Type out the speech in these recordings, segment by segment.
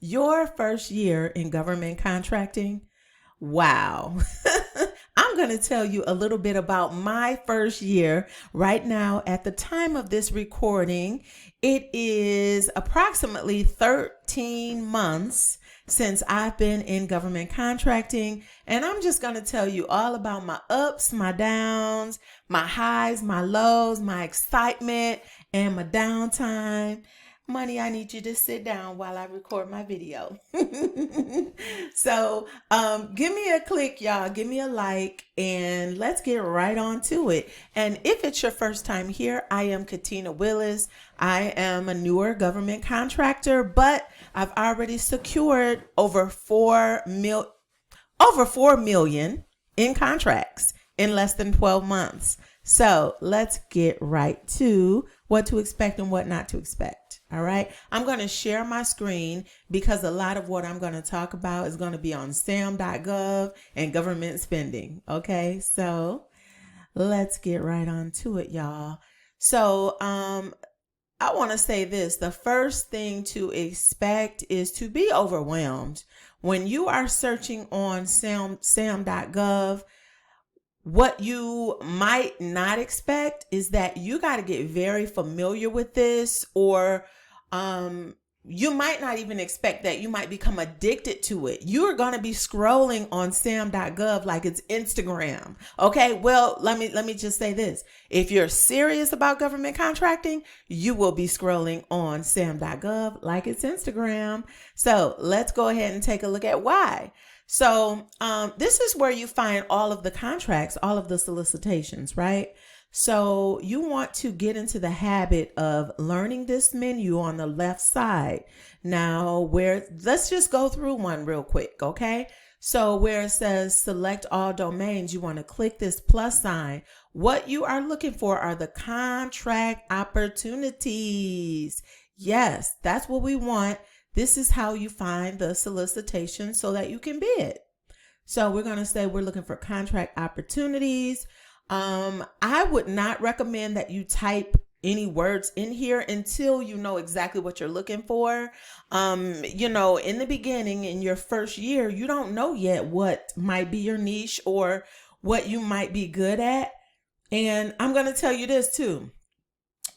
Your first year in government contracting? Wow. I'm going to tell you a little bit about my first year right now. At the time of this recording, it is approximately 13 months since I've been in government contracting. And I'm just going to tell you all about my ups, my downs, my highs, my lows, my excitement, and my downtime. Money, I need you to sit down while I record my video. So give me a click, y'all. Give me a like, and let's get right on to it. And if it's your first time here, I am Katina Willis. I am a newer government contractor, but I've already secured over 4 million in contracts in less than 12 months. So let's get right to what to expect and what not to expect. All right. I'm going to share my screen because a lot of what I'm going to talk about is going to be on sam.gov and government spending. Okay. So let's get right on to it, y'all. So, I want to say this. The first thing to expect is to be overwhelmed. When you are searching on sam.gov, what you might not expect is that you got to get very familiar with this, or you might not even expect that you might become addicted to it. You're going to be scrolling on sam.gov like it's Instagram. Okay. Well, let me just say this. If you're serious about government contracting, you will be scrolling on sam.gov like it's Instagram. So let's go ahead and take a look at why. So this is where you find all of the contracts, all of the solicitations, right? So you want to get into the habit of learning this menu on the left side. Now, let's just go through one real quick, okay? So where it says select all domains, you want to click this plus sign. What you are looking for are the contract opportunities. Yes, that's what we want. This is how you find the solicitation so that you can bid. So we're going to say we're looking for contract opportunities. I would not recommend that you type any words in here until you know exactly what you're looking for. In the beginning, in your first year, you don't know yet what might be your niche or what you might be good at. And I'm going to tell you this too.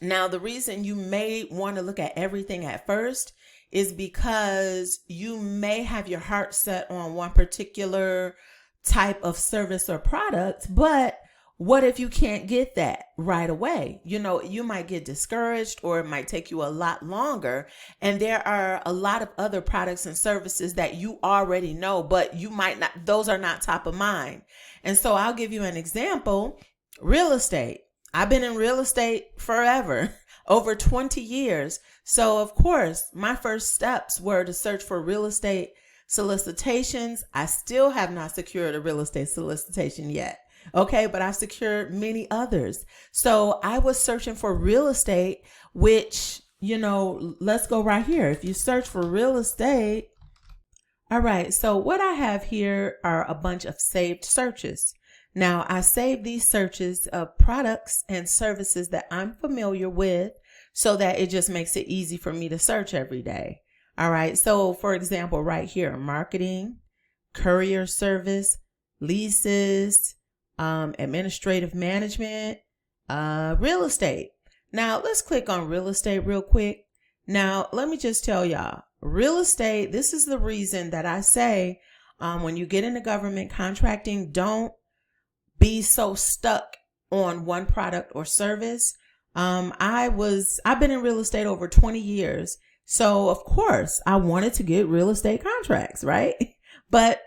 Now, the reason you may want to look at everything at first is because you may have your heart set on one particular type of service or product, but what if you can't get that right away? You might get discouraged, or it might take you a lot longer. And there are a lot of other products and services that you already know, but you might not, those are not top of mind. And so I'll give you an example. Real estate. I've been in real estate forever, over 20 years. So of course, my first steps were to search for real estate solicitations. I still have not secured a real estate solicitation yet. Okay, but I've secured many others. So I was searching for real estate, which, let's go right here. If you search for real estate. All right. So what I have here are a bunch of saved searches. Now, I save these searches of products and services that I'm familiar with so that it just makes it easy for me to search every day. All right. So, for example, right here, marketing, courier service, leases, administrative management, real estate. Now, let's click on real estate real quick. Now, let me just tell y'all, real estate, this is the reason that I say when you get into government contracting, don't be so stuck on one product or service. I've been in real estate over 20 years. So of course I wanted to get real estate contracts, right? But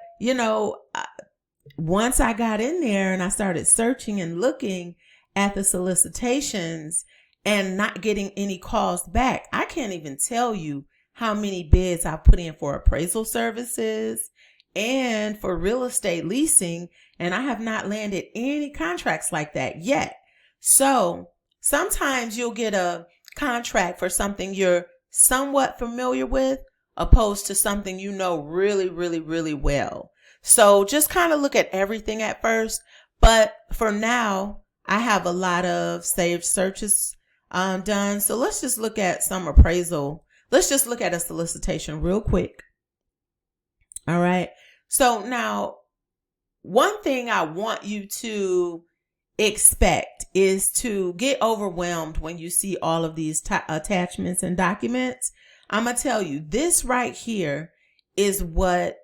once I got in there and I started searching and looking at the solicitations and not getting any calls back, I can't even tell you how many bids I've put in for appraisal services and for real estate leasing, and I have not landed any contracts like that yet. So sometimes you'll get a contract for something you're somewhat familiar with, opposed to something really, really, really well. So just kind of look at everything at first. But for now, I have a lot of saved searches done. So let's just look at some appraisal. Let's just look at a solicitation real quick. All right. So now, one thing I want you to expect is to get overwhelmed when you see all of these attachments and documents. I'm going to tell you, this right here is what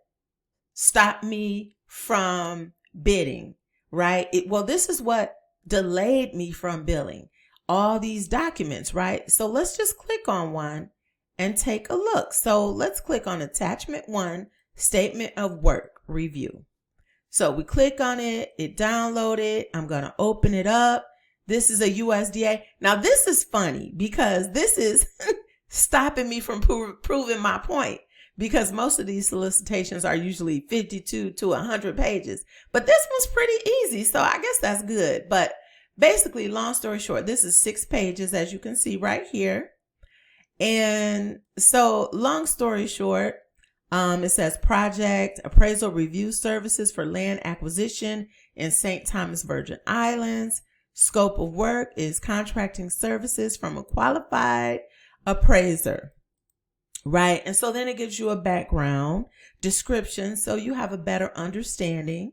stopped me from bidding, right? This is what delayed me from billing. All these documents, right? So let's just click on one and take a look. So let's click on attachment 1, statement of work review. So we click on it, it downloaded. I'm going to open it up. This is a USDA. Now this is funny because this is stopping me from proving my point, because most of these solicitations are usually 52 to 100 pages, but this one's pretty easy. So I guess that's good. But basically, long story short, this is 6 pages, as you can see right here. And so long story short, it says project appraisal review services for land acquisition in St. Thomas Virgin Islands. Scope of work is contracting services from a qualified appraiser, right? And so then it gives you a background description, so you have a better understanding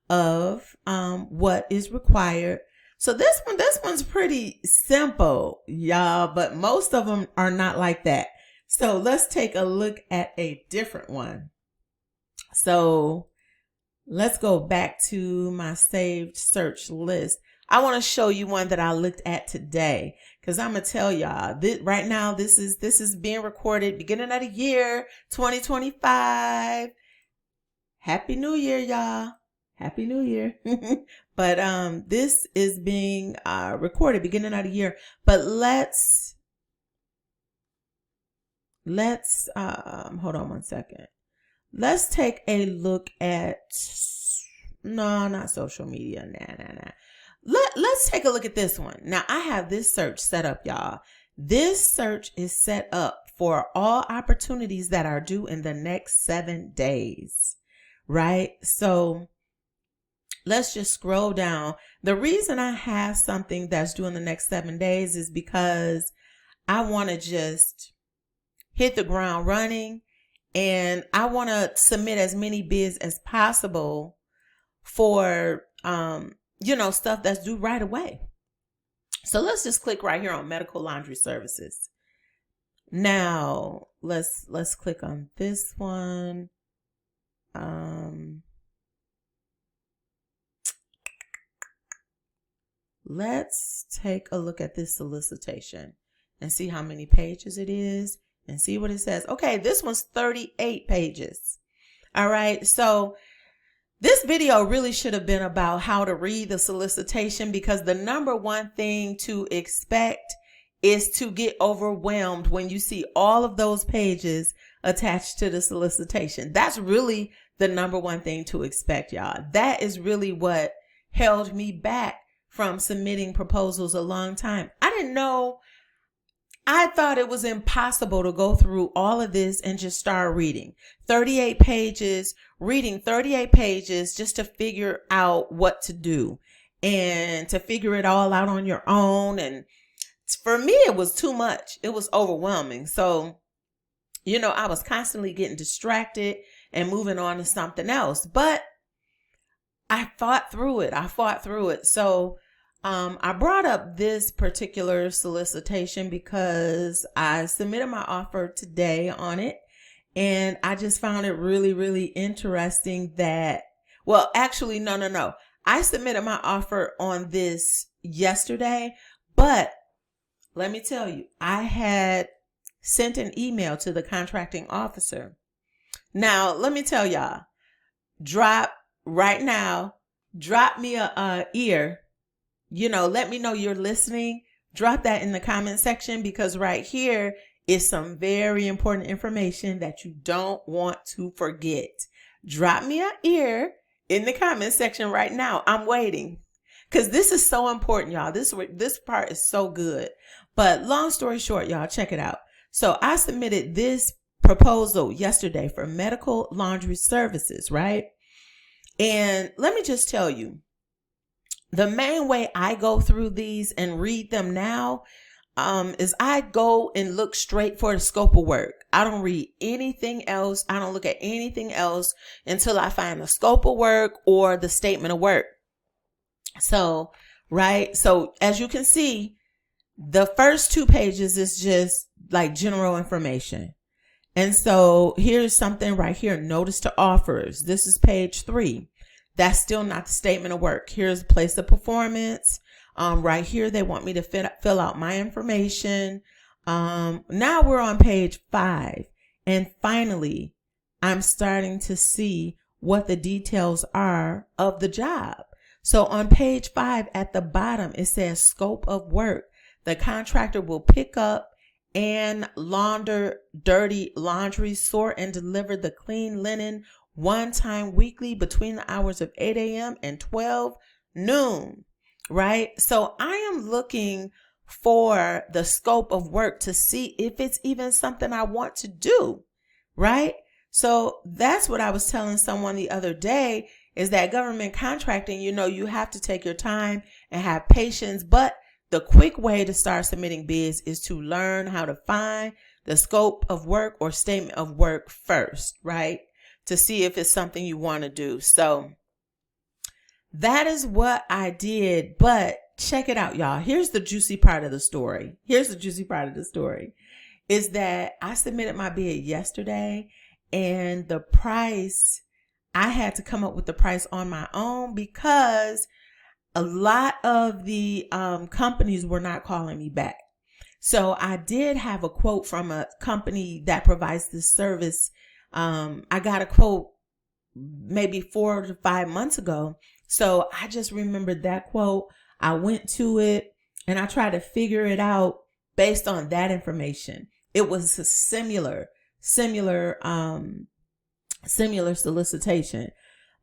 of what is required. So this one's pretty simple, y'all, but most of them are not like that. So let's take a look at a different one. So let's go back to my saved search list. I want to show you one that I looked at today, because I'm going to tell y'all that right now, this is being recorded beginning of the year 2025. Happy New Year, y'all. Happy New Year. But this is being recorded beginning of the year. But let's hold on one second. Let's take a look at, no, not social media. Nah. Let's take a look at this one. Now I have this search set up, y'all. This search is set up for all opportunities that are due in the next 7 days, right? So let's just scroll down. The reason I have something that's due in the next 7 days is because I want to just hit the ground running, and I want to submit as many bids as possible for, stuff that's due right away. So let's just click right here on medical laundry services. Now let's click on this one. Let's take a look at this solicitation and see how many pages it is and see what it says. Okay, this one's 38 pages. All right, so this video really should have been about how to read the solicitation, because the number one thing to expect is to get overwhelmed when you see all of those pages attached to the solicitation. That's really the number one thing to expect, y'all. That is really what held me back from submitting proposals a long time. I didn't know. I thought it was impossible to go through all of this and just start reading 38 pages, reading 38 pages just to figure out what to do and to figure it all out on your own. And for me, it was too much. It was overwhelming. So, I was constantly getting distracted and moving on to something else. But I fought through it. So I brought up this particular solicitation because I submitted my offer today on it, and I just found it really, really interesting that, well, actually, no. I submitted my offer on this yesterday, but let me tell you, I had sent an email to the contracting officer. Now, let me tell y'all, drop me a ear. Let me know you're listening. Drop that in the comment section, because right here is some very important information that you don't want to forget. Drop me an ear in the comment section right now. I'm waiting, because this is so important, y'all. This part is so good. But long story short, y'all, check it out. So I submitted this proposal yesterday for medical laundry services, right? And let me just tell you, the main way I go through these and read them now, is I go and look straight for the scope of work. I don't read anything else. I don't look at anything else until I find the scope of work or the statement of work. So, right. So as you can see, the first 2 pages is just like general information. And so here's something right here. Notice to offers. This is page 3. That's still not the statement of work. Here's place of performance. Right here, they want me to fill out my information. Now we're on page 5. And finally, I'm starting to see what the details are of the job. So on page 5 at the bottom, it says scope of work. The contractor will pick up and launder dirty laundry, sort and deliver the clean linen 1 time weekly between the hours of 8 a.m. and 12 noon. Right? So I am looking for the scope of work to see if it's even something I want to do. Right? So that's what I was telling someone the other day, is that government contracting, you have to take your time and have patience. But the quick way to start submitting bids is to learn how to find the scope of work or statement of work first, right? To see if it's something you want to do. So that is what I did. But check it out, y'all. Here's the juicy part of the story. Is that I submitted my bid yesterday, and the price, I had to come up with the price on my own because a lot of the companies were not calling me back. So I did have a quote from a company that provides this service. I got a quote maybe 4 to 5 months ago. So I just remembered that quote. I went to it and I tried to figure it out based on that information. It was a similar solicitation.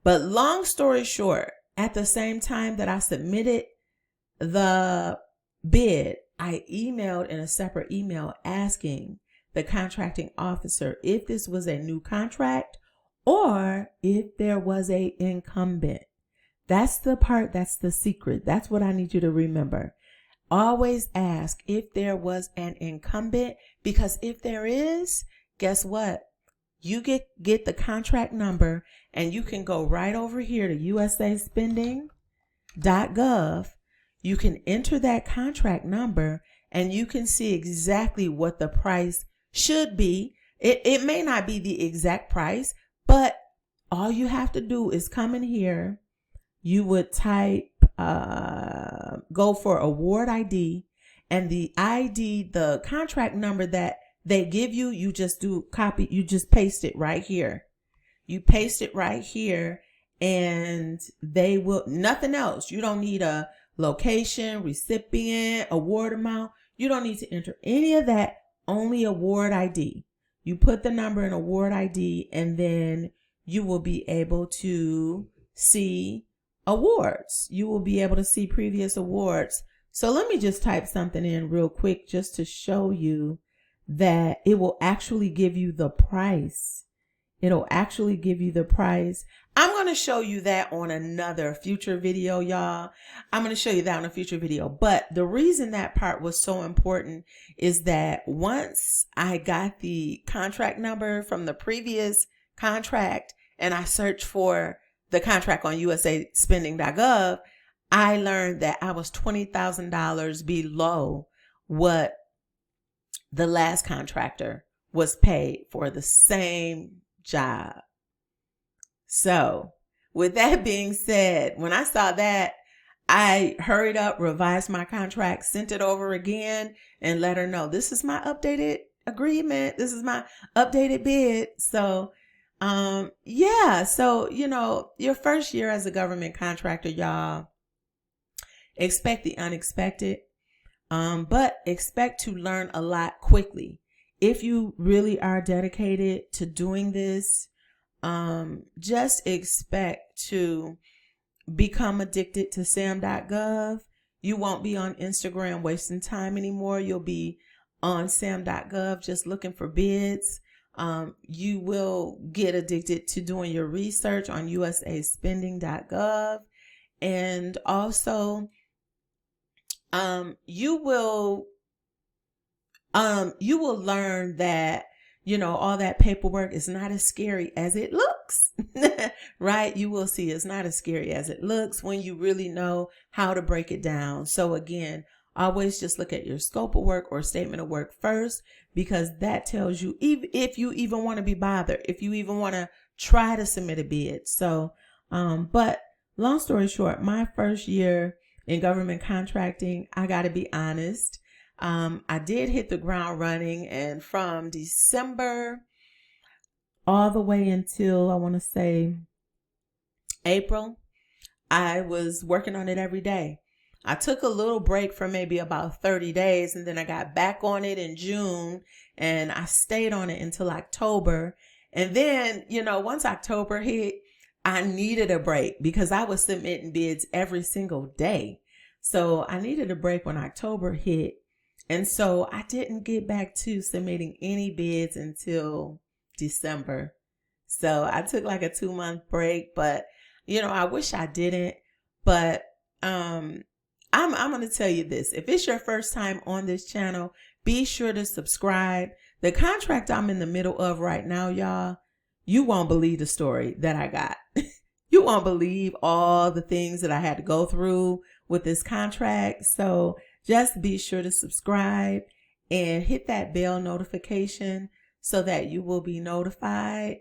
But long story short, at the same time that I submitted the bid, I emailed in a separate email asking the contracting officer if this was a new contract or if there was an incumbent. That's the part, that's the secret. That's what I need you to remember. Always ask if there was an incumbent, because if there is, guess what? You get the contract number and you can go right over here to usaspending.gov. You can enter that contract number and you can see exactly what the price should be. It may not be the exact price, but all you have to do is come in here. You would type, go for award ID, and the ID, the contract number that they give you, you just paste it right here. You paste it right here and they will, nothing else. You don't need a location, recipient, award amount. You don't need to enter any of that, only award ID. You put the number in award ID and then you will be able to see awards. You will be able to see previous awards. So let me just type something in real quick just to show you that it will actually give you the price. It'll actually give you the price. I'm going to show you that on another future video, y'all. I'm going to show you that on a future video. But the reason that part was so important is that once I got the contract number from the previous contract and I searched for the contract on usaspending.gov, I learned that I was $20,000 below what the last contractor was paid for the same job. So with that being said, when I saw that, I hurried up, revised my contract, sent it over again, and let her know this is my updated agreement. This is my updated bid. So yeah. So, your first year as a government contractor, y'all, expect the unexpected. But expect to learn a lot quickly. If you really are dedicated to doing this, just expect to become addicted to sam.gov. You won't be on Instagram wasting time anymore. You'll be on sam.gov just looking for bids. You will get addicted to doing your research on usaspending.gov. And also, you will you will learn that, all that paperwork is not as scary as it looks, right? You will see it's not as scary as it looks when you really know how to break it down. So again, always just look at your scope of work or statement of work first, because that tells you if you even want to be bothered, if you even want to try to submit a bid. So, but long story short, my first year in government contracting, I got to be honest, I did hit the ground running, and from December all the way until I want to say April, I was working on it every day. I took a little break for maybe about 30 days, and then I got back on it in June, and I stayed on it until October. And then, once October hit, I needed a break because I was submitting bids every single day. So I needed a break when October hit. And so I didn't get back to submitting any bids until December. So I took like a 2-month break, but I wish I didn't. But I'm going to tell you this. If it's your first time on this channel, be sure to subscribe. The contract I'm in the middle of right now, y'all, you won't believe the story that I got. You won't believe all the things that I had to go through with this contract. So just be sure to subscribe and hit that bell notification so that you will be notified.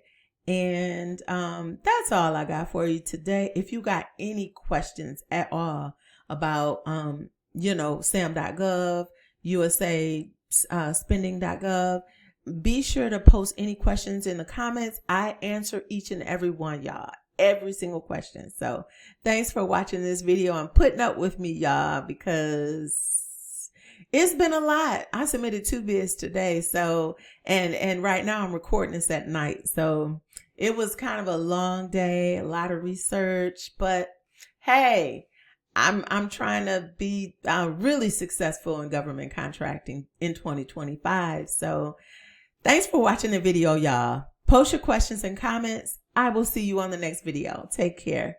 And that's all I got for you today. If you got any questions at all about, SAM.gov, USA spending.gov, be sure to post any questions in the comments. I answer each and every one, y'all. Every single question. So thanks for watching this video and putting up with me, y'all, because it's been a lot. I submitted 2 bids today. So, and right now I'm recording this at night. So it was kind of a long day, a lot of research, but hey, I'm trying to be really successful in government contracting in 2025. So thanks for watching the video, y'all. Post your questions and comments. I will see you on the next video. Take care.